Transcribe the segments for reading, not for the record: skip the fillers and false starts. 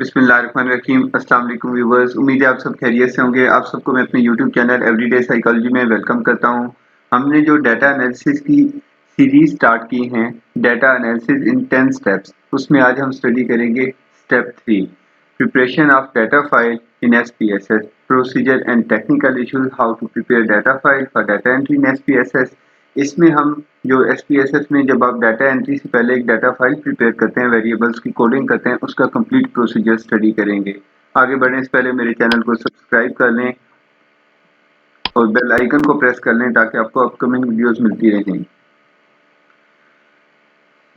बिस्मिल्लाहिर्रहमानिर्रहीम। अस्सलाम वालेकुम व्यूवर्स, उम्मीद है आप सब खैरियत से होंगे। आप सबको मैं अपने यूट्यूब चैनल एवरीडे साइकोलॉजी में वेलकम करता हूं। हमने जो डाटा एनालिसिस की सीरीज स्टार्ट की हैं, डाटा एनालिसिस इन 10 स्टेप्स, उसमें आज हम स्टडी करेंगे step 3, preparation of data file in SPSS, procedure and technical issues, how to prepare data file for data entry in SPSS. इसमें हम जो एसपीएसएस में जब आप डाटा एंट्री से पहले एक डाटा फाइल प्रिपेयर करते हैं, वेरिएबल्स की कोडिंग करते हैं, उसका कंप्लीट प्रोसीजर स्टडी करेंगे। आगे बढ़ने से पहले मेरे चैनल को सब्सक्राइब कर लें और बेल आइकन को प्रेस कर लें ताकि आपको अपकमिंग वीडियोस मिलती रहें।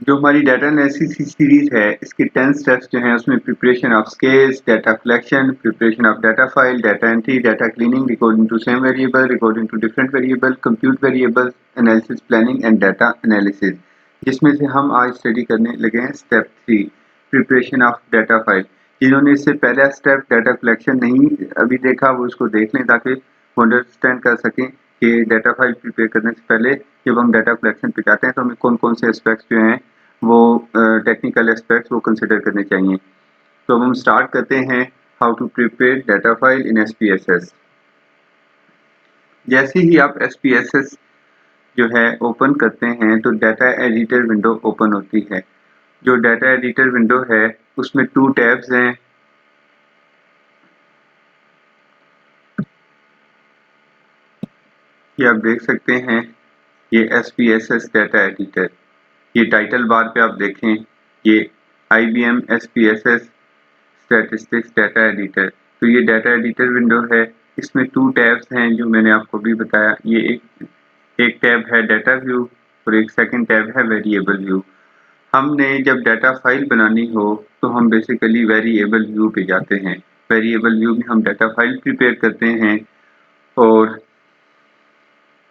जो हमारी डाटा एनालिसिस की सीरीज है, इसके 10 स्टेप्स जो हैं उसमें preparation of scales, data collection, preparation of data file, data entry, data cleaning according to same variable, according to different variable, compute variables, analysis planning and data analysis, जिसमें से हम आज स्टडी करने लगे हैं step 3, preparation of data file. जिन्होंने इससे पहला स्टेप डाटा कलेक्शन नहीं अभी देखा, वो इसको देख लें ताकि वो अंडरस्टैंड कर सकें कि डाटा फाइल प्रिपेयर करने से पहले जब हम डाटा कलेक्शन पे जाते हैं तो हमें कौन कौन से एस्पेक्ट्स जो हैं वो टेक्निकल एस्पेक्ट्स वो कंसिडर करने चाहिए। तो अब हम स्टार्ट करते हैं how to prepare data file in SPSS. जैसे ही आप एसपीएसएस जो है ओपन करते हैं तो डाटा एडिटर विंडो ओपन होती है। जो डाटा एडिटर विंडो है उसमें 2 टैब्स हैं। ये आप देख सकते हैं, ये एसपीएसएस डाटा एडिटर, ये टाइटल बार पे आप देखें, ये IBM SPSS statistics data editor. तो ये डाटा एडिटर विंडो है, इसमें 2 टैब्स हैं जो मैंने आपको भी बताया। ये एक टैब है डाटा व्यू और एक सेकंड टैब है वेरिएबल व्यू। हमने जब डाटा फाइल बनानी हो तो हम बेसिकली वेरिएबल व्यू पे जाते हैं। वेरिएबल व्यू में हम डाटा फाइल प्रिपेयर करते हैं और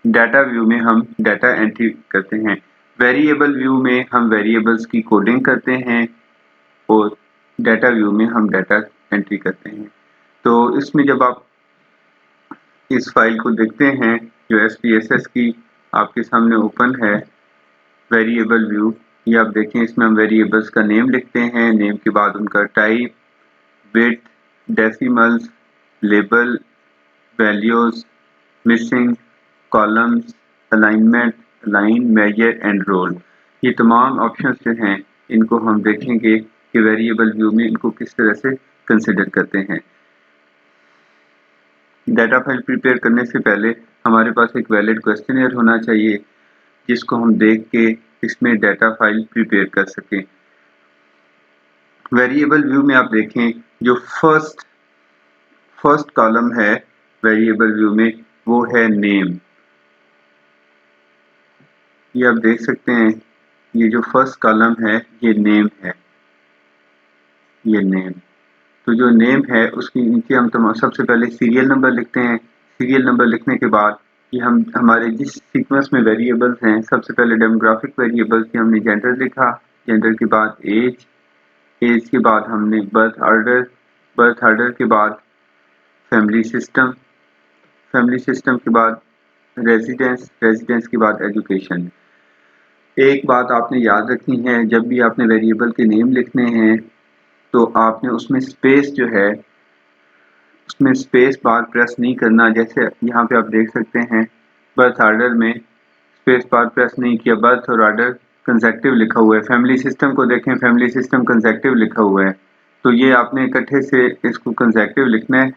डाटा व्यू में हम डाटा एंट्री करते हैं। वेरिएबल व्यू में हम वेरिएबल्स की कोडिंग करते हैं और डाटा व्यू में हम डाटा एंट्री करते हैं। तो इसमें जब आप इस फाइल को देखते हैं जो एसपीएसएस की आपके सामने ओपन है, वेरिएबल व्यू, ये आप देखें, इसमें हम वेरिएबल्स का नेम लिखते हैं, नेम के बाद उनका type, width, decimals, label, values, missing, columns, alignment, align, measure and role. ये तमाम ऑप्शंस जो हैं इनको हम देखेंगे कि वेरिएबल व्यू में इनको किस तरह से कंसिडर करते हैं। डाटा फाइल प्रिपेयर करने से पहले हमारे पास एक वैलिड क्वेश्चनर होना चाहिए जिसको हम देख के इसमें डाटा फाइल प्रिपेयर कर सकें। वेरिएबल व्यू में आप देखें, जो फर्स्ट कॉलम है वेरिएबल व्यू में वो है नेम। ये आप देख सकते हैं, ये जो फर्स्ट कॉलम है ये नेम है, ये नेम। तो जो नेम है उसके नीचे हम सबसे पहले सीरियल नंबर लिखते हैं। सीरियल नंबर लिखने के बाद ये हम हमारे जिस सीक्वेंस में वेरिएबल्स हैं, सबसे पहले डेमोग्राफिक वेरिएबल्स की हमने जेंडर लिखा, जेंडर के बाद एज, एज के बाद हमने बर्थ ऑर्डर, बर्थ ऑर्डर के बाद फैमिली सिस्टम, फैमिली सिस्टम के बाद रेजिडेंस, रेजिडेंस के बाद एजुकेशन। एक बात आपने याद रखनी है, जब भी आपने वेरिएबल के नेम लिखने हैं तो आपने उसमें स्पेस जो है उसमें स्पेस बार प्रेस नहीं करना। जैसे यहाँ पे आप देख सकते हैं, बर्थ ऑर्डर में स्पेस बार प्रेस नहीं किया, बर्थ और ऑर्डर कंसेक्टिव लिखा हुआ है। फैमिली सिस्टम को देखें, फैमिली सिस्टम कंसेक्टिव लिखा हुआ है। तो ये आपने इकट्ठे से इसको कंसेक्टिव लिखना है,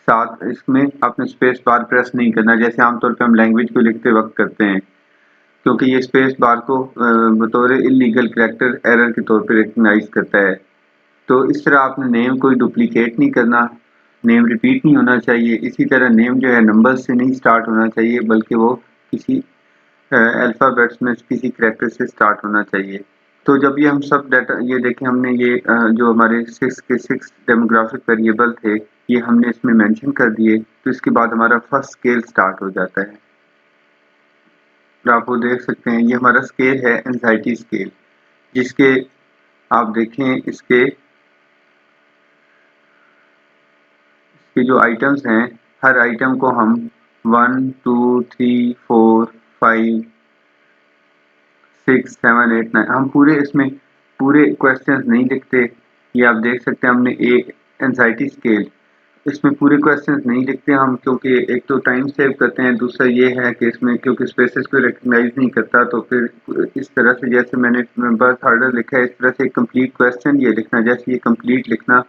साथ इसमें आपने स्पेस बार प्रेस नहीं करना जैसे आमतौर पर हम लैंग्वेज को लिखते वक्त करते हैं, क्योंकि ये स्पेस बार को बतौर इलीगल कैरेक्टर एरर के तौर पर रिकग्नाइज करता है। तो इस तरह आपने नेम कोई डुप्लीकेट नहीं करना, नेम रिपीट नहीं होना चाहिए। इसी तरह नेम जो है नंबर से नहीं स्टार्ट होना चाहिए, बल्कि वो किसी अल्फ़ाबेट्स में किसी कैरेक्टर से स्टार्ट होना चाहिए। तो जब ये हम सब डाटा, ये देखें, हमने ये जो हमारे 6 डेमोग्राफिक वेरिएबल थे ये हमने इसमें मेंशन कर दिए, तो इसके बाद हमारा फर्स्ट स्केल स्टार्ट हो जाता है। तो आप वो देख सकते हैं, ये हमारा स्केल है एंजाइटी स्केल, जिसके आप देखें इसके जो आइटम्स हैं, हर आइटम को हम 1 2 3 4 5 6 7 8 9 हम पूरे इसमें पूरे क्वेश्चंस नहीं लिखते, ये आप देख सकते हैं हमने एंजाइटी स्केल, इसमें पूरे क्वेश्चंस नहीं लिखते हम, क्योंकि एक तो टाइम सेव करते हैं, दूसरा ये है कि इसमें क्योंकि स्पेसेस को रिकॉग्नाइज नहीं करता, तो फिर इस तरह से जैसे मैंने बर्थ ऑर्डर लिखा है इस तरह से कंप्लीट क्वेश्चन ये लिखना, जैसे ये कंप्लीट लिखना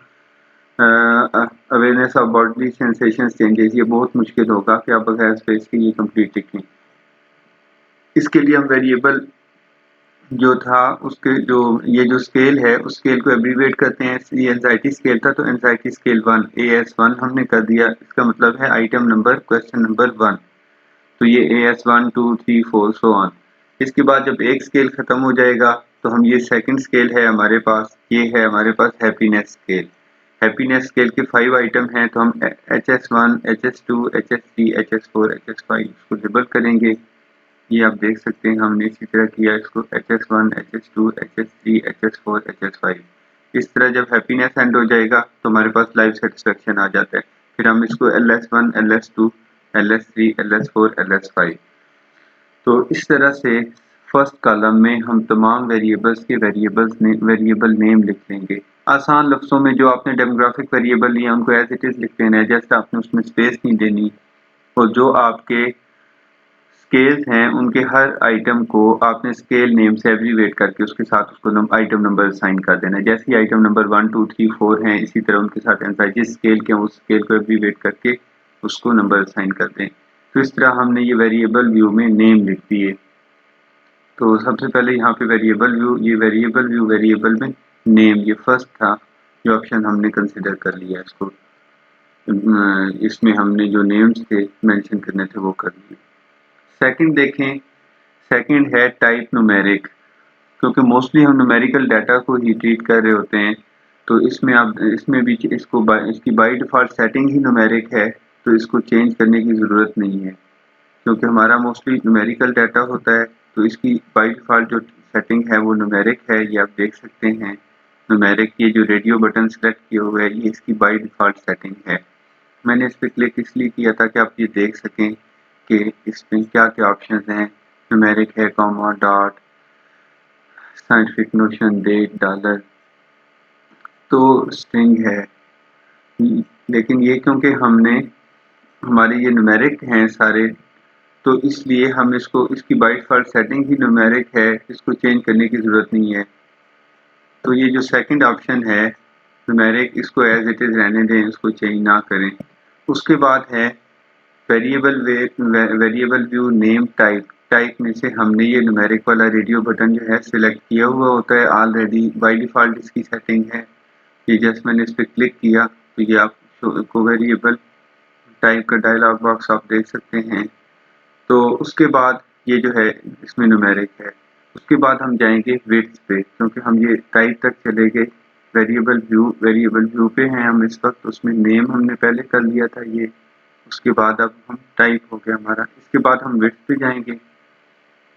awareness of bodily sensation changes, ये बहुत मुश्किल होगा कि आप बगैर स्पेस के ये कंप्लीट लिखें। इसके लिए हम वेरिएबल जो था उसके जो ये जो स्केल है उस स्केल को एब्रीवेट करते हैं। ये एंजाइटी स्केल था तो एंजाइटी स्केल 1 AS1 हमने कर दिया, इसका मतलब है आइटम नंबर क्वेश्चन नंबर 1। तो ये AS1 2 3 4 सो ऑन। इसके बाद जब एक स्केल खत्म हो जाएगा तो हम ये सेकंड स्केल है हमारे पास, ये है हमारे पास हैप्पीनेस स्केल। हैप्पीनेस स्केल के 5 आइटम हैं, तो हम HS1 HS2 HS3 HS4 HS5 इसको लेबल करेंगे। ये आप देख सकते हैं हमने इसी तरह किया इसको HS1 HS2 HS3 HS4 HS5। इस तरह जब हैप्पीनेस एंड हो जाएगा तो हमारे पास लाइफ सेटिस्फेक्शन आ जाता है। फिर हम इसको LS1 LS2 LS3 LS4 LS5। तो इस तरह से फर्स्ट कॉलम में हम तमाम वेरिएबल्स के वेरिएबल नेम लिख लेंगे। आसान लफ्ज़ों में जो आपने डेमोग्राफिक वेरिएबल लिया उनको एज इट इज़ लिख देना है, जैसे आपने उसमें स्पेस नहीं देनी, और जो आपके स्केल्स हैं उनके हर आइटम को आपने स्केल नेम से एब्रीवेट करके उसके साथ उसको आइटम नंबर असाइन कर देना है। जैसे ही आइटम नंबर 1 2 3 4 हैं इसी तरह उनके साथ जिस स्केल के उस स्केल को एब्रीवेट करके उसको नंबर असाइन कर दें। तो इस तरह हमने ये वेरिएबल व्यू में नेम लिख दिए। तो सबसे पहले यहाँ पे वेरिएबल व्यू, ये वेरिएबल व्यू वेरिएबल में नेम, ये फर्स्ट था जो ऑप्शन हमने कंसिडर कर लिया इसको। इसमें हमने जो नेम्स थे मेंशन करने थे वो कर लिए। सेकंड देखें, सेकंड है टाइप न्यूमेरिक, क्योंकि मोस्टली हम न्यूमेरिकल डाटा को ही ट्रीट कर रहे होते हैं, तो इसमें भी इसकी by default setting he numeric है, तो इसको चेंज करने की ज़रूरत नहीं है, क्योंकि हमारा मोस्टली न्यूमेरिकल डाटा होता है। तो इसकी बाय डिफ़ॉल्ट जो सेटिंग है वो न्यूमेरिक है, ये आप देख सकते हैं। न्यूमेरिक ये जो रेडियो बटन सेलेक्ट किया हुआ है ये इसकी बाय डिफ़ॉल्ट सेटिंग है। मैंने इस पर क्लिक इसलिए किया था कि आप ये देख सकें कि इसमें क्या-क्या ऑप्शंस हैं। न्यूमेरिक है, comma, dot, scientific notion, date, dollar, तो स्ट्रिंग है। लेकिन ये क्योंकि हमारे ये न्यूमेरिक हैं सारे, तो इसलिए हम इसकी by default setting he numeric है, इसको चेंज करने की ज़रूरत नहीं है। तो ये जो सेकंड ऑप्शन है न्यूमेरिक, इसको एज इट इज़ रहने दें, इसको चेंज ना करें। उसके बाद है variable view name type. Type में से हमने ये न्यूमेरिक वाला रेडियो बटन जो है सिलेक्ट किया हुआ होता है ऑलरेडी, बाय डिफ़ॉल्ट इसकी सेटिंग है। ये जस्ट मैंने इस पर क्लिक किया तो ये आपको वेरिएबल टाइप का डायलॉग बॉक्स आप देख सकते हैं। तो उसके बाद ये जो है इसमें न्यूमेरिक है। उसके बाद हम जाएंगे विड्थ पे, क्योंकि हम ये टाइप तक चले गए। वेरिएबल व्यू पे हैं हम इस वक्त, उसमें नेम हमने पहले कर लिया था ये। उसके बाद अब हम टाइप हो गया हमारा। इसके बाद हम विड्थ पे जाएंगे।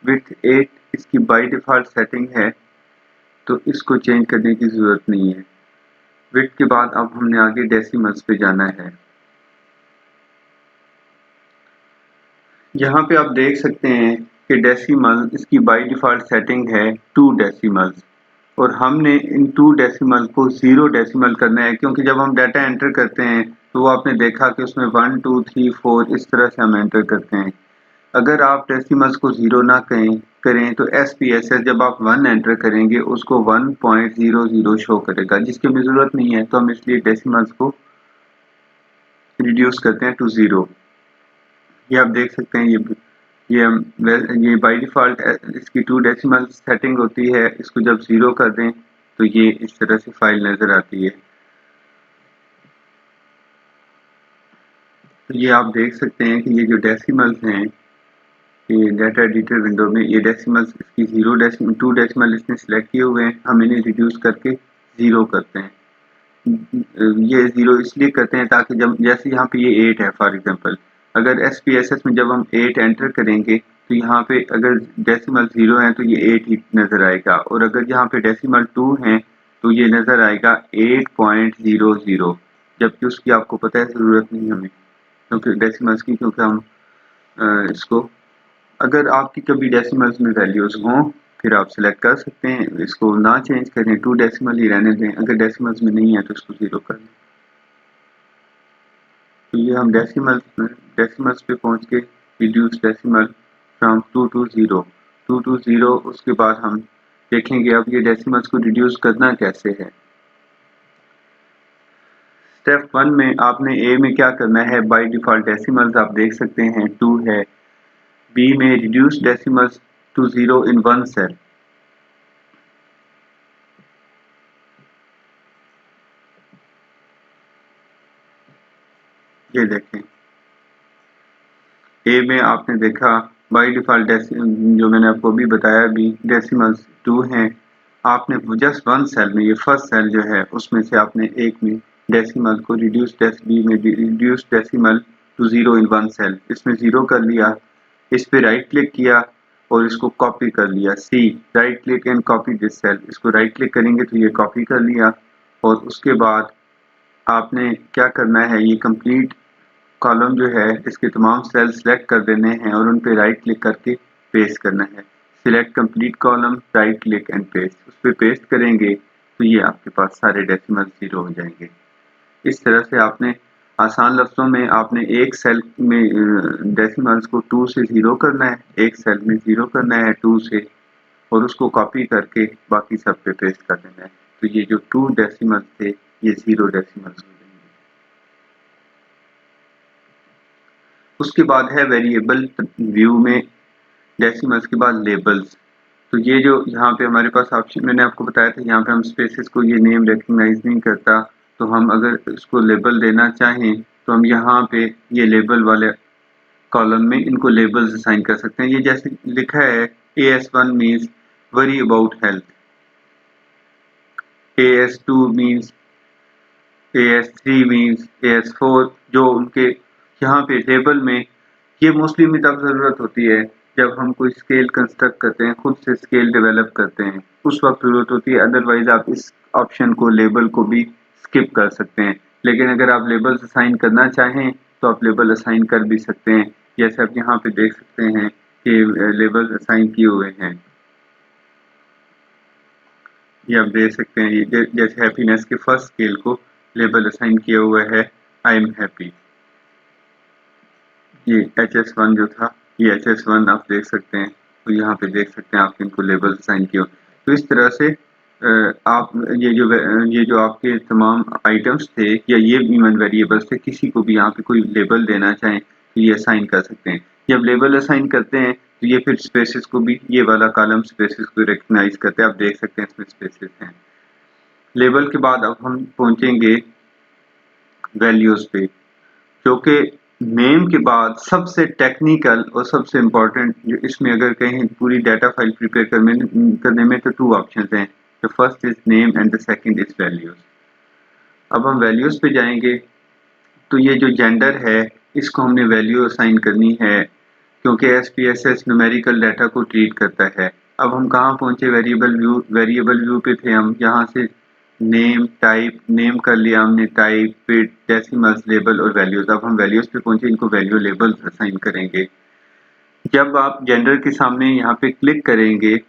विड्थ 8 इसकी बाय डिफ़ॉल्ट सेटिंग है, तो इसको चेंज करने की ज़रूरत नहीं है। विड्थ के बाद अब हमने आगे डेसिमल्स पे जाना है। यहाँ पे आप देख सकते हैं कि डेसिमल इसकी बाय डिफ़ॉल्ट सेटिंग है 2 डेसिमल्स, और हमने इन 2 डेसिमल को 0 डेसिमल करना है, क्योंकि जब हम डाटा एंटर करते हैं तो वो आपने देखा कि उसमें 1 2 3 4 इस तरह से हम एंटर करते हैं। अगर आप डेसिमल्स को 0 ना करें तो SPSS जब आप 1 एंटर करेंगे उसको 1.00 शो करेगा, जिसकी हमें ज़रूरत नहीं है, तो हम इसलिए डेसिमल्स को रिड्यूस करते हैं टू 0। ये आप देख सकते हैं ये बाय डिफ़ॉल्ट इसकी 2 डेसिमल सेटिंग होती है। इसको जब 0 कर दें तो ये इस तरह से फाइल नज़र आती है। तो ये आप देख सकते हैं कि ये जो डेसिमल्स हैं, ये डाटा एडिटर विंडो में ये डेसिमल्स इसकी 2 डेसिमल इसने सेलेक्ट किए हुए हैं, हम इन्हें रिड्यूस करके 0 करते हैं। ये 0 इसलिए करते हैं ताकि जब जैसे यहाँ पे ये 8 है फॉर एग्जांपल, अगर SPSS में जब हम 8 एंटर करेंगे तो यहाँ पे अगर डेसिमल 0 है तो ये 8 ही नज़र आएगा, और अगर यहाँ पे डेसिमल 2 है तो ये नज़र आएगा 8.00, जबकि उसकी आपको पता है ज़रूरत नहीं हमें, क्योंकि डेसिमल्स की, क्योंकि हम इसको, अगर आपकी कभी डेसिमल्स में वैल्यूज़ हों फिर आप सिलेक्ट कर सकते हैं, इसको ना चेंज करें, 2 डेसिमल ही रहने दें, अगर डेसिमल्स में नहीं है तो इसको 0 कर दें। तो ये हम डेसिमल्स पे पहुंच के रिड्यूस डेसिमल फ्रॉम 2 टू 0, उसके बाद हम देखेंगे अब ये डेसिमल्स को रिड्यूस करना कैसे है। स्टेप 1 में आपने ए में क्या करना है, बाय डिफॉल्ट डेसिमल्स आप देख सकते हैं 2 है। बी में reduce decimals to 0 in one cell, ये देखें ए में आपने देखा बाय डिफॉल्ट जो मैंने आपको अभी बताया भी डेसिमल्स 2 हैं। आपने जस्ट वन सेल में, ये फर्स्ट सेल जो है उसमें से आपने एक में डेसिमल को reduce decimal to 0 in one cell, इसमें 0 कर लिया। इस पे राइट क्लिक किया और इसको कॉपी कर लिया, see right click and copy this cell, इसको राइट क्लिक करेंगे तो ये कॉपी कर लिया। और उसके बाद आपने क्या करना है, ये कंप्लीट कॉलम जो है इसके तमाम सेल सेलेक्ट कर देने हैं और उन पे राइट क्लिक करके पेस्ट करना है। Select complete column, right click and paste, उस पर पेस्ट करेंगे तो ये आपके पास सारे डेसिमल 0 हो जाएंगे। इस तरह से आपने आसान लफ्ज़ों में आपने एक सेल में डेसिमल्स को 2 से 0 करना है, एक सेल में 0 करना है 2 से, और उसको कॉपी करके बाकी सब पे पेस्ट कर देना है। तो ये जो 2 डेसिमल्स थे ये 0 डेसिमल्स हो जाएंगे। उसके बाद है वेरिएबल व्यू में डेसिमल्स के बाद लेबल्स। तो ये जो यहाँ पे हमारे पास ऑप्शन मैंने आपको बताया था, यहाँ पे हम स्पेसेस को ये नेम रिकग्नाइज नहीं करता, तो हम अगर इसको लेबल देना चाहें तो हम यहाँ पे ये लेबल वाले कॉलम में इनको लेबल्स असाइन कर सकते हैं। ये जैसे लिखा है AS1 means worry about health, AS2 means, AS3 means, AS4, जो उनके यहाँ पे टेबल में ये मोस्टली में तब ज़रूरत होती है जब हम कोई स्केल कंस्ट्रक्ट करते हैं, खुद से स्केल डेवलप करते हैं, उस वक्त ज़रूरत होती है। अदरवाइज आप इस ऑप्शन को लेबल को भी स्किप कर सकते हैं। लेकिन अगर आप लेबल्स असाइन करना चाहें तो आप लेबल असाइन कर भी सकते हैं, जैसे आप यहाँ पे देख सकते हैं कि लेबल असाइन किए हुए हैं। ये आप देख सकते हैं, ये जैसे हैप्पीनेस के फर्स्ट स्केल को लेबल असाइन किया हुआ है आई एम हैप्पी। ये HS1 जो था, ये HS1 आप देख सकते हैं, तो यहाँ पे देख सकते हैं आप इनको लेबल असाइन किए। तो इस तरह से आप ये जो आपके तमाम आइटम्स थे या ये इवन वेरिएबल्स थे, किसी को भी यहाँ पे कोई लेबल देना चाहें तो ये असाइन कर सकते हैं। जब लेबल असाइन करते हैं तो ये फिर स्पेसेस को भी, ये वाला कॉलम स्पेसेस को रिकग्नाइज करते हैं, आप देख सकते हैं इसमें स्पेसेस हैं। लेबल के बाद अब हम पहुंचेंगे वैल्यूज पे, जो कि नेम के बाद सबसे टेक्निकल और सबसे इम्पोर्टेंट, जो इसमें अगर कहीं पूरी डाटा फाइल प्रिपेयर करने में तो 2 ऑप्शन हैं। The first is name and the second is values. अब हम वैल्यूज पे जाएंगे तो ये जो जेंडर है इसको हमने वैल्यू असाइन करनी है, क्योंकि SPSS न्यूमेरिकल डाटा को ट्रीट करता है। अब हम कहाँ पहुंचे, वेरिएबल व्यू पे थे हम। यहाँ से नेम टाइप, नेम कर लिया हमने, टाइप, फिर डेसिमल्स, लेबल और वैल्यूज। अब हम वैल्यूज पे पहुंचे, इनको वैल्यू लेबल्स असाइन करेंगे। जब आप जेंडर के सामने यहाँ पे क्लिक करेंगे,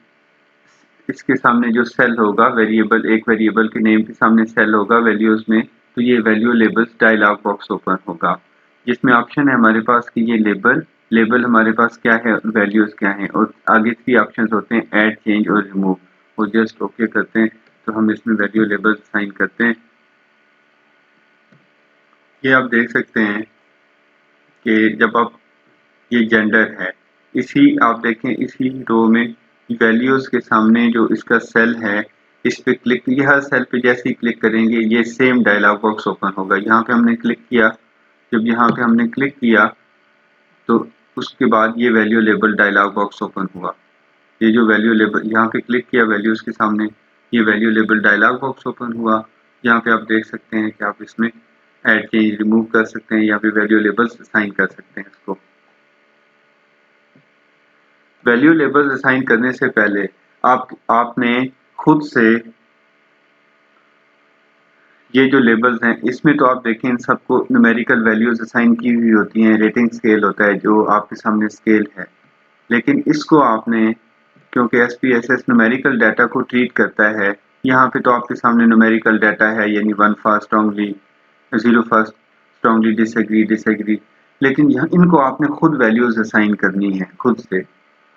इसके सामने जो सेल होगा वेरिएबल, एक वेरिएबल के नेम के सामने सेल होगा वैल्यूज में, तो ये value labels dialog box open होगा, जिसमें ऑप्शन है हमारे पास कि ये लेबल हमारे पास क्या है, वैल्यूज क्या है, और आगे 3 ऑप्शन होते हैं, ऐड, चेंज और रिमूव। वो जस्ट ओके करते हैं तो हम इसमें वैल्यू लेबल साइन करते हैं। ये आप देख सकते हैं कि जब आप, ये जेंडर है, इसी आप देखें इसी रो में वैल्यूज के सामने जो इसका सेल है, इस पे क्लिक, ये हर सेल पे जैसे ही क्लिक करेंगे ये सेम डायलॉग बॉक्स ओपन होगा। यहाँ पे हमने क्लिक किया, जब यहाँ पे हमने क्लिक किया तो उसके बाद ये value label dialog box open हुआ। ये जो वैल्यू लेबल, यहाँ पे क्लिक किया वैल्यूज के सामने, ये value label dialog box open हुआ। यहाँ पे आप देख सकते हैं कि आप इसमें ऐड, चेंज, रिमूव कर सकते हैं, या फिर वैल्यू लेबल्स असाइन कर सकते हैं इसको। वैल्यू लेबल्स असाइन करने से पहले आपने खुद से ये जो लेबल्स हैं इसमें तो आप देखें इन सबको न्यूमेरिकल वैल्यूज असाइन की हुई होती हैं, रेटिंग स्केल होता है जो आपके सामने स्केल है, लेकिन इसको आपने क्योंकि SPSS न्यूमेरिकल डाटा को ट्रीट करता है। यहाँ पे तो आपके सामने न्यूमेरिकल डाटा है, यानी 1 for strongly, 0 for strongly disagree, लेकिन यहाँ इनको आपने खुद वैल्यूज असाइन करनी है खुद से।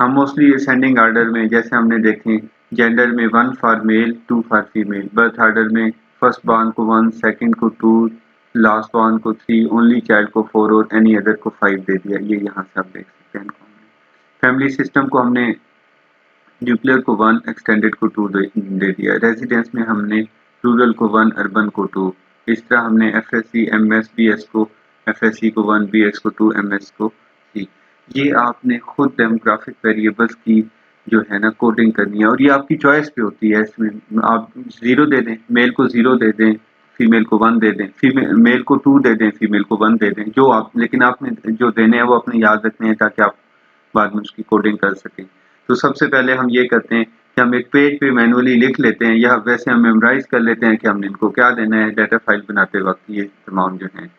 हम मोस्टली असेंडिंग ऑर्डर में, जैसे हमने देखें जेंडर में 1 for male 2 for female, birth order में फर्स्ट बॉर्न को 1, सेकंड को 2, लास्ट बॉर्न को 3, ओनली चाइल्ड को 4 और एनी अदर को 5 दे दिया। ये यहाँ से आप देख सकते हैं। फैमिली सिस्टम को हमने न्यूक्लियर को 1, एक्सटेंडेड को 2 दे दिया। रेजिडेंस में हमने रूरल को 1, अर्बन को 2। इस तरह हमने FSC, MS, BS को FSC को 1, BS को 2, MS को 3। ये आपने खुद डेमोग्राफिक वेरिएबल्स की जो है ना कोडिंग करनी है, और ये आपकी चॉइस पे होती है। इसमें आप 0 दे दें, मेल को 0 दे दें, फीमेल को 1 दे दें, मेल को 2 दे दें, फीमेल को 1 दे दें, जो आप, लेकिन आपने जो देने हैं वो अपने याद रखने हैं ताकि आप बाद में उसकी कोडिंग कर सकें। तो सबसे पहले हम ये करते हैं कि हम एक पेज पे मैनुअली लिख लेते हैं, या वैसे हम मेमोराइज कर लेते हैं कि हमने इनको क्या देना है डाटा फाइल बनाते वक्त, ये तमाम जो हैं।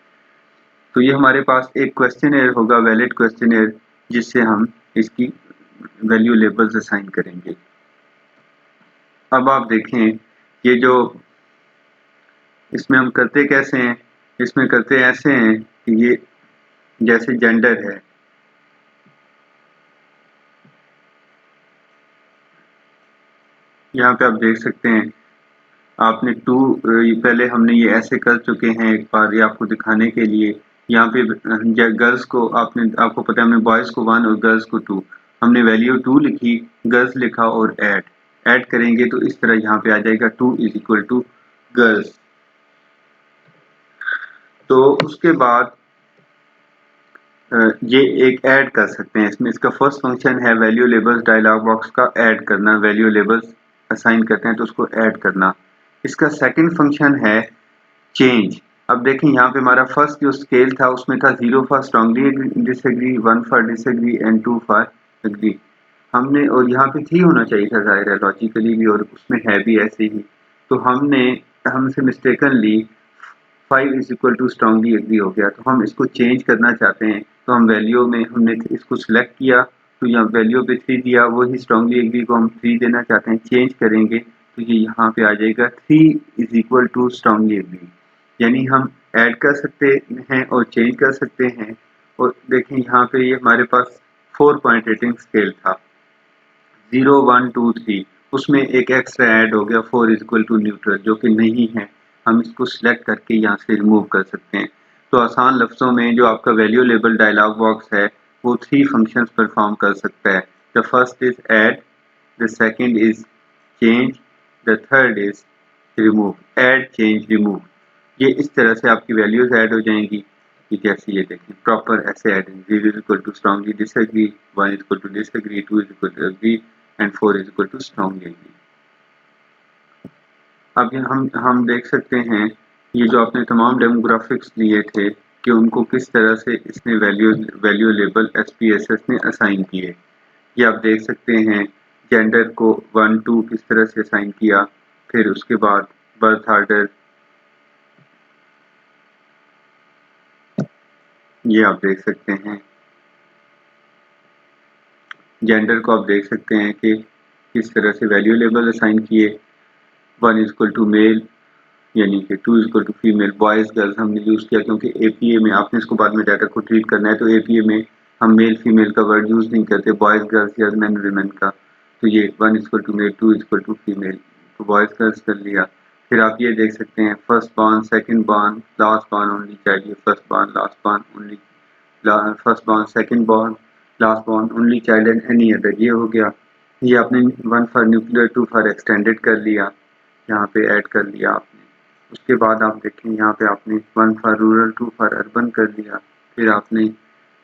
तो ये हमारे पास एक क्वेश्चनर होगा, वैलिड क्वेश्चनर, जिससे हम इसकी वैल्यू लेबल्स असाइन करेंगे। अब आप देखें, ये जो इसमें हम करते कैसे हैं, इसमें करते ऐसे हैं कि ये जैसे जेंडर है, यहाँ पे आप देख सकते हैं आपने 2, पहले हमने ये ऐसे कर चुके हैं एक बार, ये आपको दिखाने के लिए। यहाँ पे गर्ल्स को आपको पता है हमने बॉयज़ को 1 और गर्ल्स को 2, हमने वैल्यू 2 लिखी, गर्ल्स लिखा और ऐड करेंगे तो इस तरह यहाँ पे आ जाएगा 2 इज इक्वल टू गर्ल्स। तो उसके बाद ये एक ऐड कर सकते हैं इसमें। इसका फर्स्ट फंक्शन है वैल्यू लेबल्स डायलॉग बॉक्स का ऐड करना, वैल्यू लेबल्स असाइन करते हैं तो उसको ऐड करना। इसका सेकंड फंक्शन है चेंज। अब देखें यहाँ पे हमारा फर्स्ट जो स्केल था उसमें था 0 for strongly disagree, 1 for disagree and 2 for agree. हमने, और यहाँ पे 3 होना चाहिए था ज़ाहिर है लॉजिकली भी, और उसमें है भी ऐसे ही। तो हमसे mistakenly 5 is equal to strongly agree हो गया, तो हम इसको चेंज करना चाहते हैं। तो हम वैल्यू में हमने इसको सिलेक्ट किया, तो यहाँ वैल्यू पे 3 दिया, वही स्ट्रांगली एग्री को हम 3 देना चाहते हैं, चेंज करेंगे तो ये यहाँ पे आ जाएगा 3 is equal to strongly agree. यानी हम ऐड कर सकते हैं और चेंज कर सकते हैं। और देखें यहाँ पे ये हमारे पास 4 पॉइंट रेटिंग स्केल था, 0, 1, 2, 3, उसमें एक एक्स्ट्रा ऐड हो गया 4 इज इक्वल टू न्यूट्रल, जो कि नहीं है। हम इसको सिलेक्ट करके यहाँ से रिमूव कर सकते हैं। तो आसान लफ्ज़ों में जो आपका वैल्यू लेबल डायलॉग बॉक्स है वो 3 फंक्शंस परफॉर्म कर सकता है। The first is add, the second is change, the third is remove. Add, change, remove, ये इस तरह से आपकी वैल्यूज ऐड हो जाएंगी कि जैसे ये देखें प्रॉपर ऐसे add, 0 is equal to strongly disagree, 1 is equal to disagree, 2 is equal to agree and 4 is equal to strongly agree. अब ये हम देख सकते हैं ये जो आपने तमाम डेमोग्राफिक्स लिए थे कि उनको किस तरह से इसने वैल्यू लेबल SPSS ने असाइन किए। ये आप देख सकते हैं जेंडर को 1, 2 किस तरह से असाइन किया, फिर उसके बाद बर्थ ऑर्डर, ये आप देख सकते हैं जेंडर को आप देख सकते हैं कि किस तरह से वैल्यू लेबल असाइन किए। 1 इज इक्वल टू मेल, यानी कि 2 is equal to female. Boys girls हमने यूज़ किया क्योंकि APA में आपने इसको बाद में डाटा को ट्रीट करना है, तो APA में हम मेल फीमेल का वर्ड यूज़ नहीं करते, बॉयज़ गर्ल्स या मैन वीमेन का। तो ये 1 is equal to male, 2 is equal to female, तो बॉयज़ गर्ल्स कर लिया। फिर आप ये देख सकते हैं first born, second born, last born, only child, first born, last born, only first born, second born, last born, only child and any other, ये हो गया। ये आपने 1 फॉर न्यूक्लियर, 2 फॉर एक्सटेंडेड कर लिया, यहाँ पे ऐड कर लिया आपने। उसके बाद आप देखें यहाँ पे आपने 1 फॉर रूरल, 2 फॉर अर्बन कर लिया, फिर आपने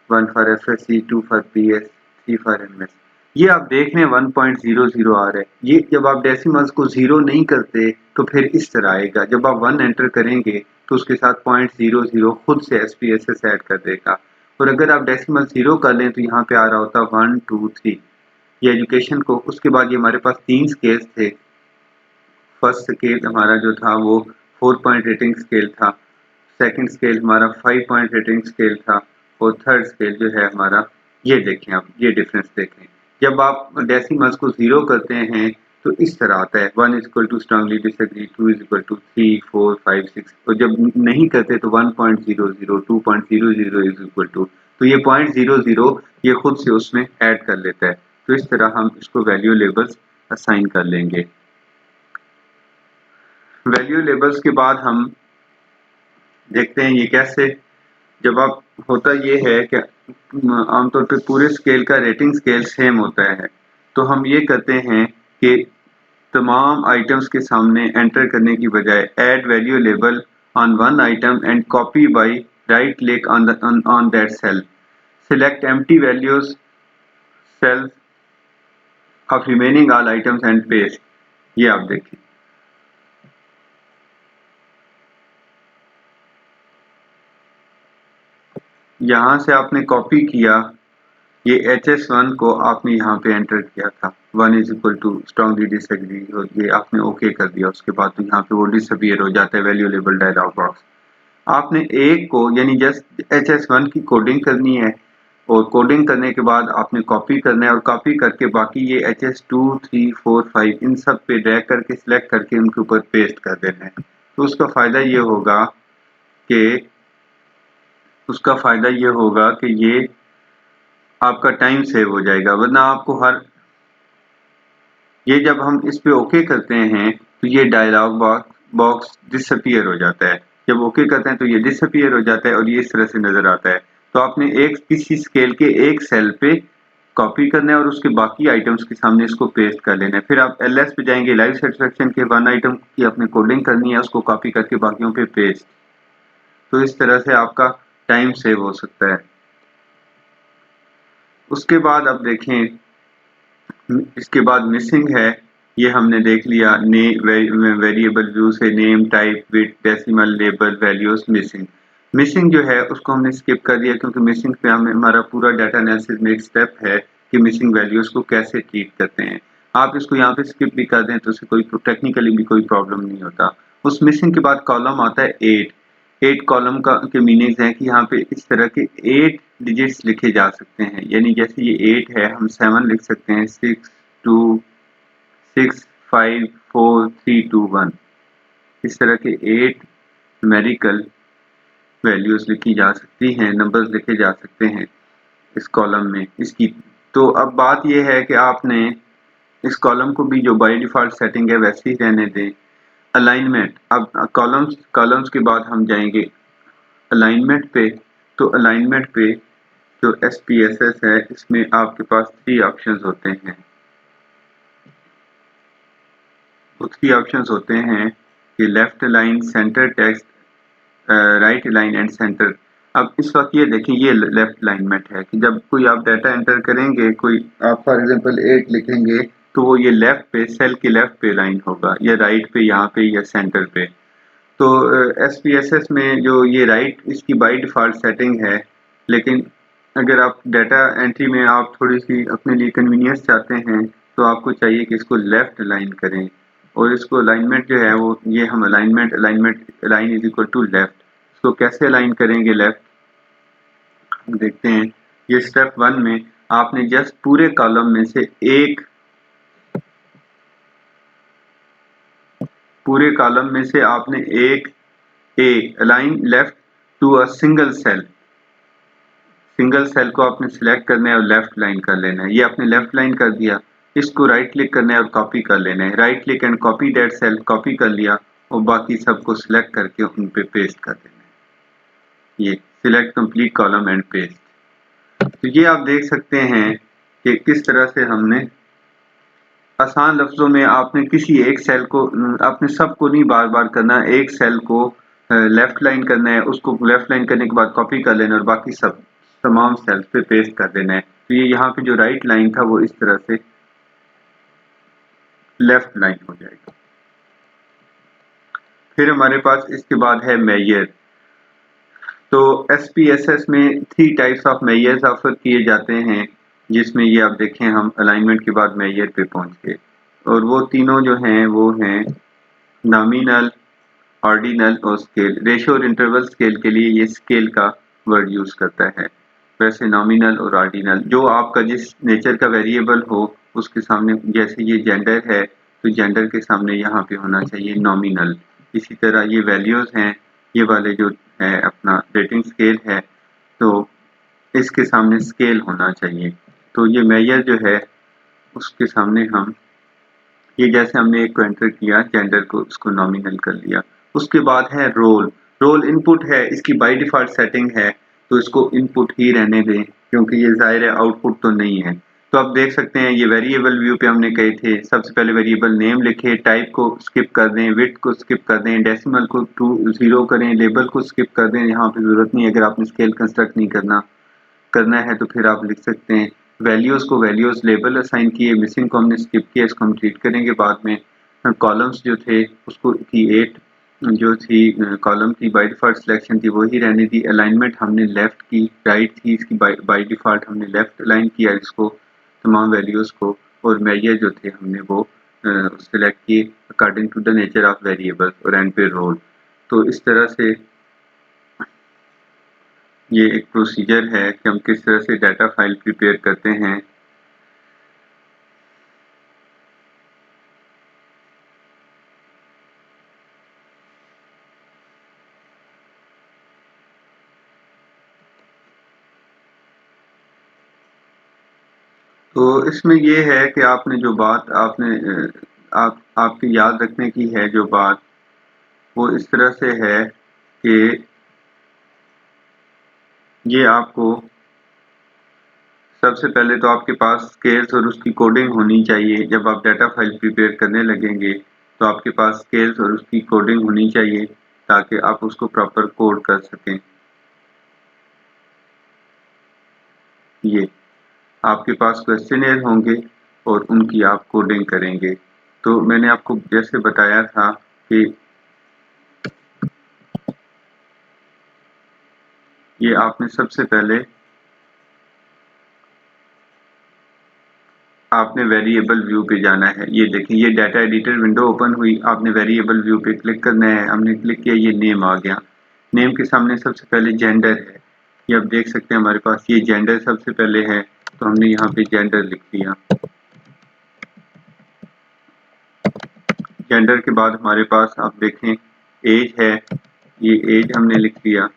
1 for FSC, 2 for BS, 3 for MS। ये आप देख लें 1.00 आ रहा है। ये जब आप डेसिमल्स को 0 नहीं करते तो फिर इस तरह आएगा। जब आप 1 एंटर करेंगे तो उसके साथ 0.00 खुद से SPSS ऐड कर देगा। और अगर आप डेसिमल 0 कर लें तो यहाँ पे आ रहा होता 1, 2, 3। ये एजुकेशन को, उसके बाद ये हमारे पास 3 स्केल्स थे। फर्स्ट स्केल हमारा जो था वो 4 पॉइंट रेटिंग स्केल था, सेकंड स्केल हमारा 5 पॉइंट रेटिंग स्केल था, और थर्ड स्केल जो है हमारा, ये देखें आप, ये डिफरेंस देखें जब आप डेसिमल्स को 0 करते हैं तो इस तरह आता है 1 is equal to strongly disagree, 2 is equal to 3, 4, 5, 6। और जब नहीं करते तो 1.00, 2.00 इज इक्वल टू, तो ये 0.00 ये खुद से उसमें ऐड कर लेता है। तो इस तरह हम इसको वैल्यू लेबल्स असाइन कर लेंगे। वैल्यू लेबल्स के बाद हम देखते हैं ये कैसे। जब आप होता ये है कि आमतौर पे पूरे स्केल का रेटिंग स्केल सेम होता है, तो हम ये करते हैं कि तमाम आइटम्स के सामने एंटर करने की बजाय add value label on one item and copy by right click on that cell, select empty values cells of remaining all items and paste. ये आप देखें, यहाँ से आपने कॉपी किया, ये HS1 को आपने यहाँ पे एंटर किया था 1 is equal to strongly disagree, और ये आपने ओके कर दिया। उसके बाद तो यहाँ पे वो डिसअपीयर हो जाता है वैल्यू लेबल डायलॉग बॉक्स। आपने एक को यानी जस्ट HS1 की कोडिंग करनी है, और कोडिंग करने के बाद आपने कॉपी करना है, और कॉपी करके बाकी ये HS2, 3, 4, 5 इन सब पे ड्रैग करके सिलेक्ट करके उनके ऊपर पेस्ट कर देना है। तो उसका फ़ायदा ये होगा कि ये आपका टाइम सेव हो जाएगा। वरना आपको ये जब हम इस पे ओके करते हैं तो ये डायलॉग बॉक्स डिसअपीयर हो जाता है। जब ओके करते हैं तो ये डिसअपीयर हो जाता है और ये इस तरह से नजर आता है। तो आपने किसी स्केल के एक सेल पे कॉपी करना है और उसके बाकी आइटम्स के सामने इसको पेस्ट कर लेना है। फिर आप LS पे जाएंगे, लाइफ सेटिस्फेक्शन के वन आइटम की आपने कोडिंग करनी है, उसको कॉपी करके बाकियों पे पेस्ट। तो इस तरह से आपका टाइम सेव हो सकता है। उसके बाद अब देखें, इसके बाद मिसिंग है, ये हमने देख लिया। वेरिएबल व्यू से name, type, bit, decimal, label, values, missing. Missing जो है उसको हमने स्किप कर दिया क्योंकि मिसिंग पे हमारा पूरा डाटा एनालिसिस में एक स्टेप है कि मिसिंग वैल्यूज को कैसे ट्रीट करते हैं। आप इसको यहाँ पे स्किप भी कर दें तो उससे कोई टेक्निकली भी कोई प्रॉब्लम नहीं होता। उस मिसिंग के बाद कॉलम आता है 8। 8 कॉलम के मीनिंग्स हैं कि यहाँ पे इस तरह के 8 डिजिट्स लिखे जा सकते हैं। यानी जैसे ये 8 है, हम 7 लिख सकते हैं, 6, 2, 6, 5, 4, 3, 2, 1। इस तरह के 8 न्यूमेरिकल वैल्यूज लिखी जा सकती हैं, नंबर्स लिखे जा सकते हैं इस कॉलम में इसकी। तो अब बात यह है कि आपने इस कॉलम को भी जो बाय डिफॉल्ट सेटिंग है वैसे ही रहने दें। अलाइनमेंट, अब कॉलम्स के बाद हम जाएंगे अलाइनमेंट पे। तो अलाइनमेंट पे जो SPSS है इसमें आपके पास 3 ऑप्शंस होते हैं। वो 3 ऑप्शंस होते हैं कि left align, centre text, right align and centre. अब इस वक्त ये देखें, ये लेफ्ट अलाइनमेंट है कि जब कोई आप डाटा एंटर करेंगे, कोई आप फॉर एग्जांपल 8 लिखेंगे तो वो ये लेफ्ट पे, सेल के लेफ्ट पे लाइन होगा, या राइट पे यहाँ पे, या सेंटर पे। तो SPSS में जो ये राइट, इसकी बाय डिफ़ॉल्ट सेटिंग है। लेकिन अगर आप डाटा एंट्री में आप थोड़ी सी अपने लिए कन्वीनियंस चाहते हैं तो आपको चाहिए कि इसको लेफ्ट अलाइन करें। और इसको अलाइनमेंट जो है वो ये हम align is equal to left. इसको कैसे अलाइन करेंगे लेफ्ट, हम देखते हैं। ये स्टेप 1 में आपने जस्ट पूरे कॉलम में से एक align left to a single cell को आपने सिलेक्ट करना है और लेफ्ट लाइन कर लेना है। ये आपने लेफ्ट लाइन कर दिया। इसको राइट क्लिक करना है और कॉपी कर लेना है। Right click and copy that cell, copy कर लिया और बाकी सबको सिलेक्ट करके उन पे पेस्ट कर देना है। ये select complete column and paste. तो ये आप देख सकते हैं कि किस तरह से हमने आसान लफ्जों में, आपने किसी एक सेल को, आपने सबको नहीं बार बार करना, एक सेल को लेफ्ट लाइन करना है, उसको लेफ्ट लाइन करने के बाद कॉपी कर लेना और बाकी सब तमाम सेल्स पे पेस्ट कर देना है। तो ये यहाँ पे जो राइट लाइन था वो इस तरह से लेफ्ट लाइन हो जाएगा। फिर हमारे पास इसके बाद है मेजर। तो SPSS में 3 टाइप्स ऑफ मेजर्स ऑफर किए जाते हैं, जिसमें ये आप देखें हम अलाइनमेंट के बाद मेजर पे पहुंच गए। और वो तीनों जो हैं वो हैं नॉमिनल, ऑर्डिनल और स्केल। रेशियो और इंटरवल स्केल के लिए ये स्केल का वर्ड यूज करता है। वैसे नॉमिनल और ऑर्डिनल, जो आपका जिस नेचर का वेरिएबल हो उसके सामने, जैसे ये जेंडर है तो जेंडर के सामने यहाँ पे होना चाहिए नॉमिनल। इसी तरह ये वैल्यूज़ हैं, ये वाले जो है अपना रेटिंग स्केल है, तो इसके सामने स्केल होना चाहिए। तो ये मेजर जो है उसके सामने हम ये जैसे हमने एक को एंटर किया जेंडर को, उसको नॉमिनल कर लिया। उसके बाद है रोल। रोल इनपुट है, इसकी बाय डिफ़ॉल्ट सेटिंग है, तो इसको इनपुट ही रहने दें क्योंकि ये ज़ाहिर है आउटपुट तो नहीं है। तो आप देख सकते हैं ये वेरिएबल व्यू पे हमने कहे थे, सबसे पहले वेरिएबल नेम लिखे, टाइप को स्किप कर दें, विड्थ को स्किप कर दें, डेसिमल को 0 करें, लेबल को स्किप कर दें, यहाँ पे ज़रूरत नहीं है अगर आपने स्केल कंस्ट्रक्ट नहीं करना है तो फिर आप लिख सकते हैं। वैल्यूज़ को वैल्यूज़ लेबल असाइन किए, मिसिंग को हमने स्किप किया, इसको हम ट्रीट करेंगे बाद में। कॉलम्स जो थे उसको की 8 जो थी कॉलम की बाय डिफ़ॉल्ट सिलेक्शन थी वही रहने दी। अलाइनमेंट हमने लेफ़्ट की, राइट थी इसकी बाय डिफ़ॉल्ट हमने लेफ़्ट अलाइन किया इसको तमाम वैल्यूज़ को, और मेजर जो थे हमने वो सिलेक्ट किए according to the nature of variable और एंड पे रोल। तो इस तरह से ये एक प्रोसीजर है कि हम किस तरह से डाटा फाइल प्रिपेयर करते हैं। तो इसमें ये है कि आपने जो बात आपने आपके याद रखने की है जो बात, वो इस तरह से है कि ये आपको सबसे पहले तो आपके पास स्केल्स और उसकी कोडिंग होनी चाहिए। जब आप डाटा फाइल प्रिपेयर करने लगेंगे तो आपके पास स्केल्स और उसकी कोडिंग होनी चाहिए ताकि आप उसको प्रॉपर कोड कर सकें। ये आपके पास क्वेश्चनेयर होंगे और उनकी आप कोडिंग करेंगे। तो मैंने आपको जैसे बताया था कि ये आपने सबसे पहले आपने वेरिएबल व्यू पे जाना है। ये देखिए ये डाटा एडिटर विंडो ओपन हुई, आपने वेरिएबल व्यू पे क्लिक करना है। हमने क्लिक किया, ये नेम आ गया। नेम के सामने सबसे पहले जेंडर है, ये आप देख सकते हैं हमारे पास ये जेंडर सबसे पहले है, तो हमने यहाँ पे जेंडर लिख दिया। जेंडर के बाद हमारे पास आप देखें एज है, ये एज हमने लिख दिया।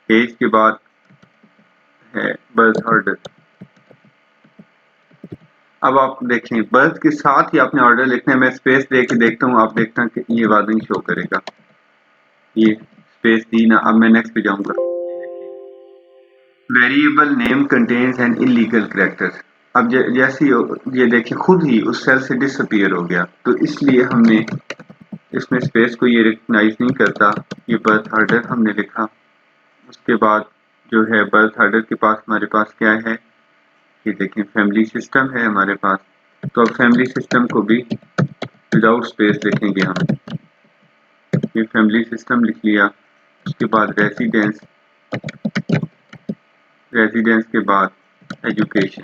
एज के बाद है बर्थ ऑर्डर। अब आप देखें बर्थ के साथ ही आपने ऑर्डर लिखना है। मैं स्पेस दे के देखता हूँ, आप देखते हैं कि ये वार्निंग शो करेगा। ये स्पेस दी ना, अब मैं नेक्स्ट पे जाऊंगा। Variable name contains an illegal character. अब जैसे ये देखिए खुद ही उस सेल से डिसअपीयर हो गया, तो इसलिए हमने इसमें स्पेस को ये रिकग्नाइज नहीं करता। ये बर्थ ऑर्डर हमने लिखा, उसके बाद जो है बर्थ ऑर्डर के पास हमारे पास क्या है, ये देखें फैमिली सिस्टम है हमारे पास। तो अब फैमिली सिस्टम को भी विदाउट स्पेस लिखेंगे हम। ये फैमिली सिस्टम लिख लिया। उसके बाद रेजिडेंस, रेजिडेंस के बाद एजुकेशन।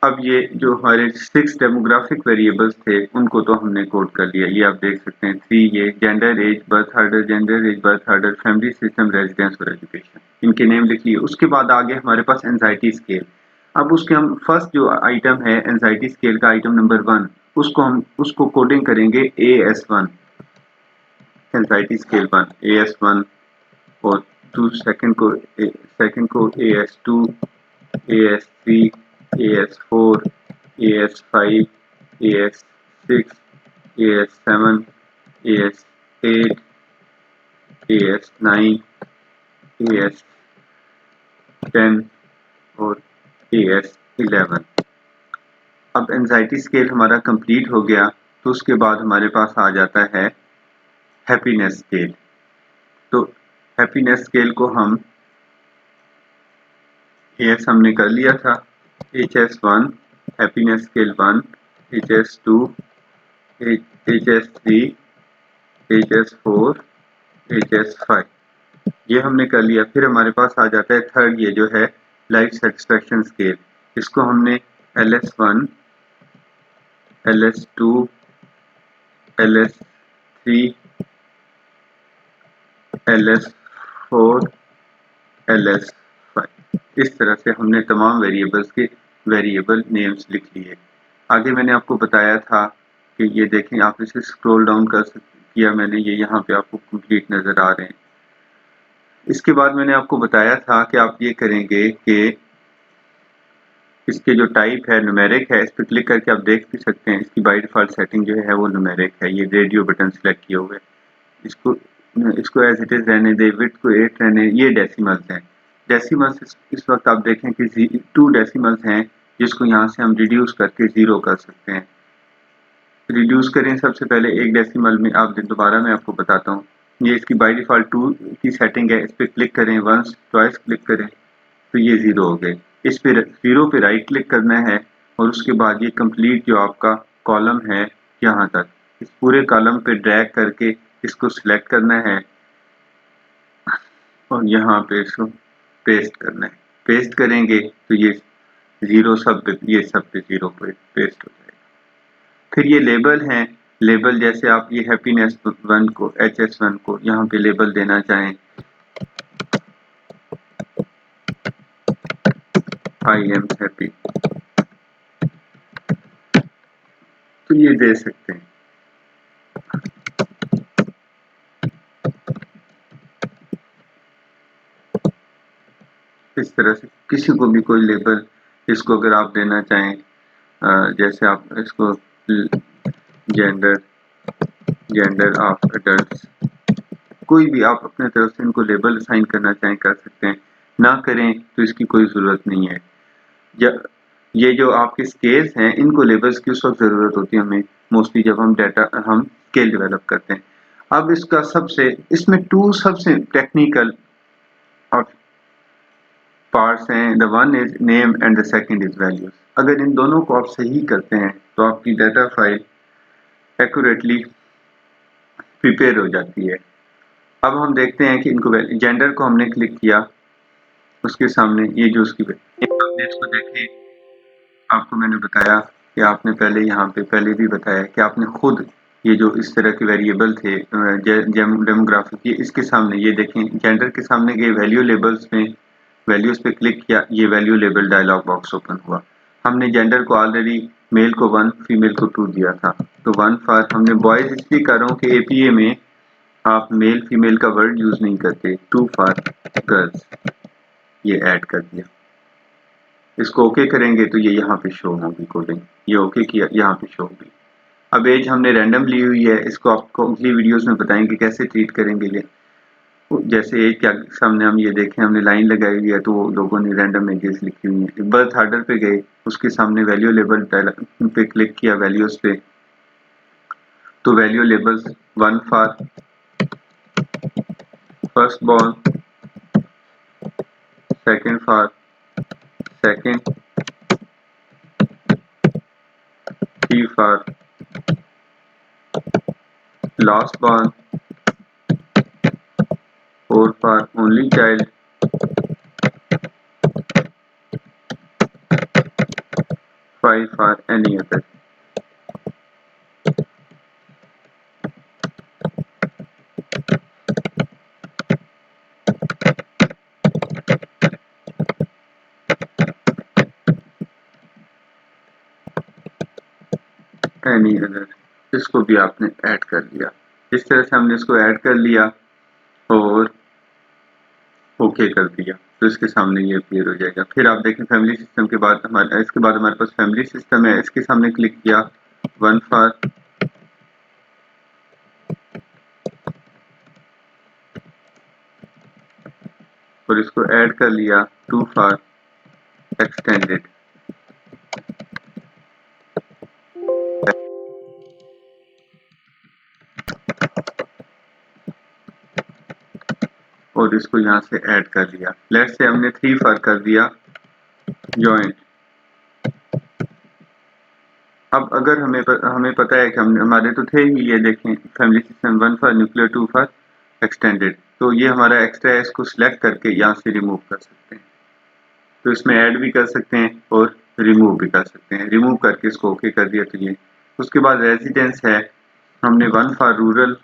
अब ये जो हमारे 6 डेमोग्राफिक वेरिएबल्स थे उनको तो हमने कोड कर लिया। ये आप देख सकते हैं 3, ये gender, age, birth order, gender, age, birth order, family system, residence और एजुकेशन, इनके नेम लिख लिए। उसके बाद आगे हमारे पास एंजाइटी स्केल। अब उसके हम फर्स्ट जो आइटम है एंजाइटी स्केल का आइटम नंबर 1, उसको कोडिंग करेंगे AS1, एंजाइटी स्केल 1 AS1, और सेकंड को AS2, AS3, AS4, AS5, AS6, AS7, AS8, AS9, AS10 और AS11। अब एंजाइटी स्केल हमारा कंप्लीट हो गया, तो उसके बाद हमारे पास आ जाता है हैप्पीनेस स्केल। तो हैप्पीनेस स्केल को हम एस हमने कर लिया था, HS1 happiness scale 1, HS2, HS3, HS4, HS5, ये हमने कर लिया। फिर हमारे पास आ जाता है थर्ड, ये जो है लाइफ सेटिस्फेक्शन स्केल। इसको हमने LS1, LS2, LS3, ls4 ls5। इस तरह से हमने तमाम वेरिएबल्स के वेरिएबल नेम्स लिख लिए। आगे मैंने आपको बताया था कि ये देखें, आप इसे स्क्रॉल डाउन कर किया मैंने, ये यहाँ पे आपको कंप्लीट नज़र आ रहे हैं। इसके बाद मैंने आपको बताया था कि आप ये करेंगे कि इसके जो टाइप है न्यूमेरिक है, इस पर क्लिक करके आप देख भी सकते हैं इसकी बाय डिफ़ॉल्ट सेटिंग जो है वो न्यूमेरिक है। ये रेडियो बटन सेलेक्ट किए हुए, इसको इसको एज इट इज़ रहने दे, विड्थ को 8 रहने। ये डेसिमल्स हैं। डेसिमल्स इस वक्त आप देखें कि 2 डेसिमल्स हैं, जिसको यहाँ से हम रिड्यूस करके 0 कर सकते हैं। रिड्यूस करें सबसे पहले एक डेसिमल में, आप दोबारा मैं आपको बताता हूँ। ये इसकी बाय डिफ़ॉल्ट 2 की सेटिंग है, इस पर क्लिक करें, वंस ट्वाइस क्लिक करें तो ये 0 हो गए। इस पे 0 पे राइट क्लिक करना है और उसके बाद ये कंप्लीट जो आपका कॉलम है यहाँ तक, इस पूरे कॉलम पे ड्रैग करके इसको सिलेक्ट करना है और यहाँ पे इसको पेस्ट करना है। पेस्ट करेंगे तो ये 0 सब पे, ये सब पे 0 पे पेस्ट हो जाएगा। फिर ये लेबल हैं। लेबल जैसे आप ये हैप्पीनेस 1 को, HS1 को यहाँ पे लेबल देना चाहें, आई एम हैप्पी, तो ये दे सकते हैं। इस तरह से किसी को भी कोई लेबल इसको अगर आप देना चाहें, जैसे आप इसको जेंडर, जेंडर ऑफ एडल्ट्स, कोई भी आप अपने तरफ से इनको लेबल असाइन करना चाहें कर सकते हैं। ना करें तो इसकी कोई ज़रूरत नहीं है। ये जो आपके स्केल्स हैं, इनको लेबल्स की उस वक्त ज़रूरत होती है हमें मोस्टली जब हम स्केल डेवलप करते हैं। अब इसका इसमें 2 सबसे टेक्निकल और पार्ट्स हैं। The one is name and the second is values. अगर इन दोनों को आप सही करते हैं तो आपकी डाटा फाइल एक्यूरेटली प्रिपेयर हो जाती है। अब हम देखते हैं कि इनको जेंडर को हमने क्लिक किया, उसके सामने ये जो उसकी इसको देखें, आपको मैंने बताया कि आपने पहले भी बताया कि आपने खुद ये जो इस तरह के वेरिएबल थे डेमोग्राफिक, ये इसके सामने ये देखें, जेंडर के सामने गए वैल्यू लेबल्स में, वैल्यूज पे क्लिक किया, ये value label dialog box open हुआ। हमने जेंडर को ऑलरेडी मेल को 1 फीमेल को 2 दिया था, तो 1 फॉर, हमने बॉयज इसलिए कर रहा हूँ कि एपीए में आप मेल फीमेल का वर्ड यूज नहीं करते। 2 फॉर गर्ल्स, ये ऐड कर दिया। इसको ओके करेंगे तो ये यहाँ पे शो होगी कोडिंग, ये ओके किया, यहाँ पे शो होगी। अब एज हमने रैंडम ली हुई है, इसको आपको अगली वीडियोस में बताएंगे कैसे ट्रीट करेंगे। ये जैसे एज के सामने हम ये देखें, हमने लाइन लगाई हुई है तो वो लोगों ने रैंडम एजेस लिखी हुई है। बर्थ ऑर्डर पे गए, उसके सामने वैल्यू लेबल पे क्लिक किया, वैल्यूज पे, तो value labels 1 for first born, second for second, 3 for last born, 4 for only child, 5 for any other. Any other, इसको भी आपने ऐड कर लिया। इस तरह से हमने इसको ऐड कर लिया और ओके कर दिया, तो इसके सामने ये अपीयर हो जाएगा। फिर आप देखें फैमिली सिस्टम के बाद इसके बाद हमारे पास फैमिली सिस्टम है, इसके सामने क्लिक किया, 1 फॉर और इसको ऐड कर लिया, 2 फॉर एक्सटेंडेड। और इसको यहाँ से ऐड कर लिया। लेट्स से हमने 3 फॉर कर दिया जॉइंट। अब अगर हमें पता है कि हमारे तो थे ही, ये देखें family system 1 for nuclear, 2 for extended, तो ये हमारा एक्स्ट्रा है, इसको सिलेक्ट करके यहाँ से रिमूव कर सकते हैं। तो इसमें ऐड भी कर सकते हैं और रिमूव भी कर सकते हैं। रिमूव करके इसको ओके कर दिया तो ये, उसके बाद रेजिडेंस है, हमने 1 फॉर रूरल,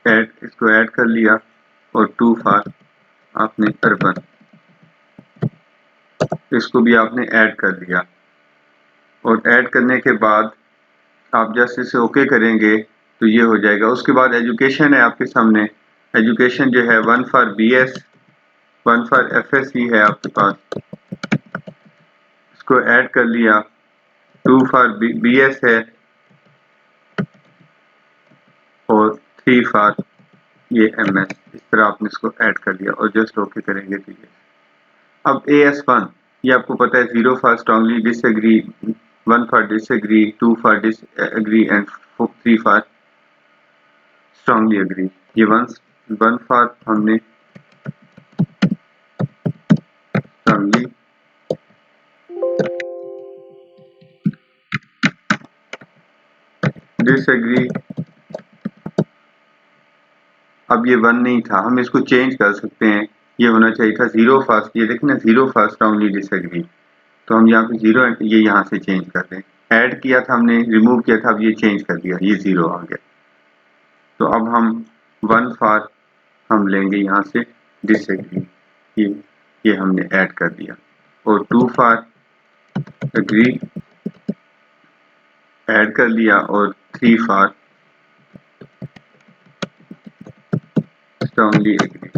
इसको ऐड कर लिया और 2 फॉर आपने अर्बन, इसको भी आपने ऐड कर दिया। और ऐड करने के बाद आप जस्ट इसे ओके करेंगे तो ये हो जाएगा। उसके बाद एजुकेशन है आपके सामने, एजुकेशन जो है 1 फॉर BS, 1 फॉर FSC है आपके पास, इसको ऐड कर लिया। 2 फॉर BS है और 3 फॉर ये MS, इस तरह आपने इसको ऐड कर लिया और जस्ट ओके करेंगे तो ये। अब AS1 ये आपको पता है 0 for strongly disagree, 1 for disagree, 2 for disagree and 3 for strongly agree. ये 1 फॉर हमने स्ट्रांगली डिसएग्री। अब ये 1 नहीं था, हम इसको चेंज कर सकते हैं, ये होना चाहिए था 0 फॉर, ये देखें ना 0 फॉर स्ट्रांगली डिसएग्री, तो हम यहाँ पे 0 ये यहाँ से चेंज कर दें। ऐड किया था हमने, रिमूव किया था, अब ये चेंज कर दिया, ये 0 आ गया। तो अब हम 1 फॉर हम लेंगे यहाँ से डिसएग्री, ये हमने ऐड कर दिया और 2 फॉर एग्री ऐड कर लिया और 3 फॉर स्ट्रांगली एग्री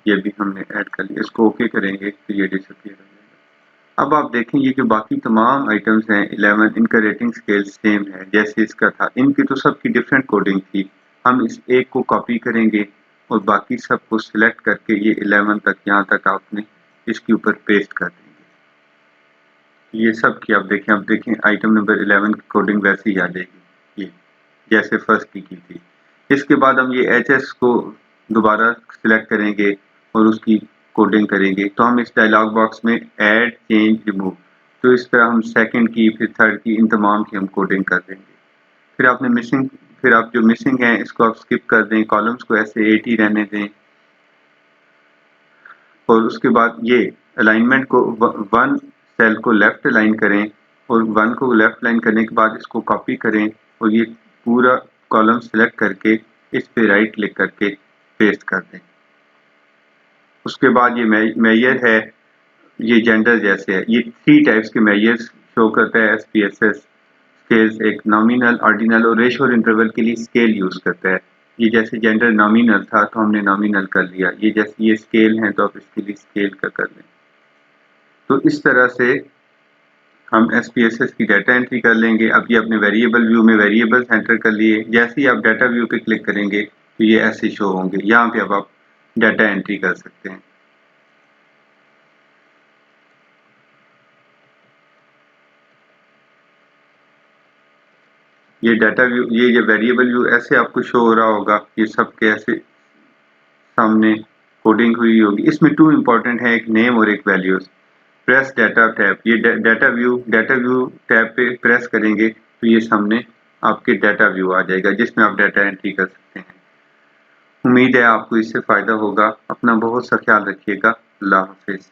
ये भी हमने ऐड कर लिया। इसको ओके करेंगे तो ये डिसअपीयर हो जाएगा। अब आप देखें ये जो बाकी तमाम आइटम्स हैं 11, इनका रेटिंग स्केल सेम है जैसे इसका था, इनकी तो सबकी डिफरेंट कोडिंग थी। हम इस एक को कॉपी करेंगे और बाकी सबको सिलेक्ट करके ये 11 तक यहाँ तक आपने इसके ऊपर पेस्ट कर देंगे। ये सब की आप देखें आइटम नंबर 11 की कोडिंग वैसे ही आ जाएगी, ये जैसे फर्स्ट की थी। इसके बाद हम ये HS को दोबारा सिलेक्ट करेंगे और उसकी कोडिंग करेंगे। तो हम इस डायलॉग बॉक्स में ऐड, चेंज, रिमूव, तो इस तरह हम सेकंड की, फिर थर्ड की, इन तमाम की हम कोडिंग कर देंगे। फिर आपने फिर आप जो मिसिंग है इसको आप स्किप कर दें, कॉलम्स को ऐसे 8 ही रहने दें। और उसके बाद ये अलाइनमेंट को 1 सेल को लेफ्ट अलाइन करें और 1 को लेफ्ट अलाइन करने के बाद इसको कॉपी करें और ये पूरा कॉलम सेलेक्ट करके इस पे राइट क्लिक करके पेस्ट कर दें। उसके बाद ये मेजर है, ये जेंडर जैसे है, ये 3 टाइप्स के मेजर्स शो करता है SPSS स्केल्स, एक नॉमिनल, ऑर्डिनल और रेशो और इंटरवल के लिए स्केल यूज करता है। ये जैसे जेंडर नॉमिनल था तो हमने नॉमिनल कर लिया, ये जैसे ये स्केल है तो आप इसके लिए स्केल का कर लें। तो इस तरह से हम SPSS की डाटा एंट्री कर लेंगे। अब ये अपने वेरिएबल व्यू में वेरिएबल्स एंटर कर लिए, जैसे ही आप डाटा व्यू पे क्लिक करेंगे तो ये ऐसे शो होंगे। यहाँ पे अब आप डाटा एंट्री कर सकते हैं। ये डाटा व्यू, ये जो वेरिएबल व्यू ऐसे आपको शो हो रहा होगा, ये सब के ऐसे सामने कोडिंग हुई होगी। इसमें 2 इंपॉर्टेंट है, एक नेम और एक वैल्यूज। प्रेस डाटा टैब, ये डाटा व्यू टैब पे प्रेस करेंगे तो ये सामने आपके डाटा व्यू आ जाएगा जिसमें आप डाटा एंट्री कर सकते हैं। उम्मीद है आपको इससे फ़ायदा होगा। अपना बहुत सा ख्याल रखिएगा। अल्लाह हाफिज़।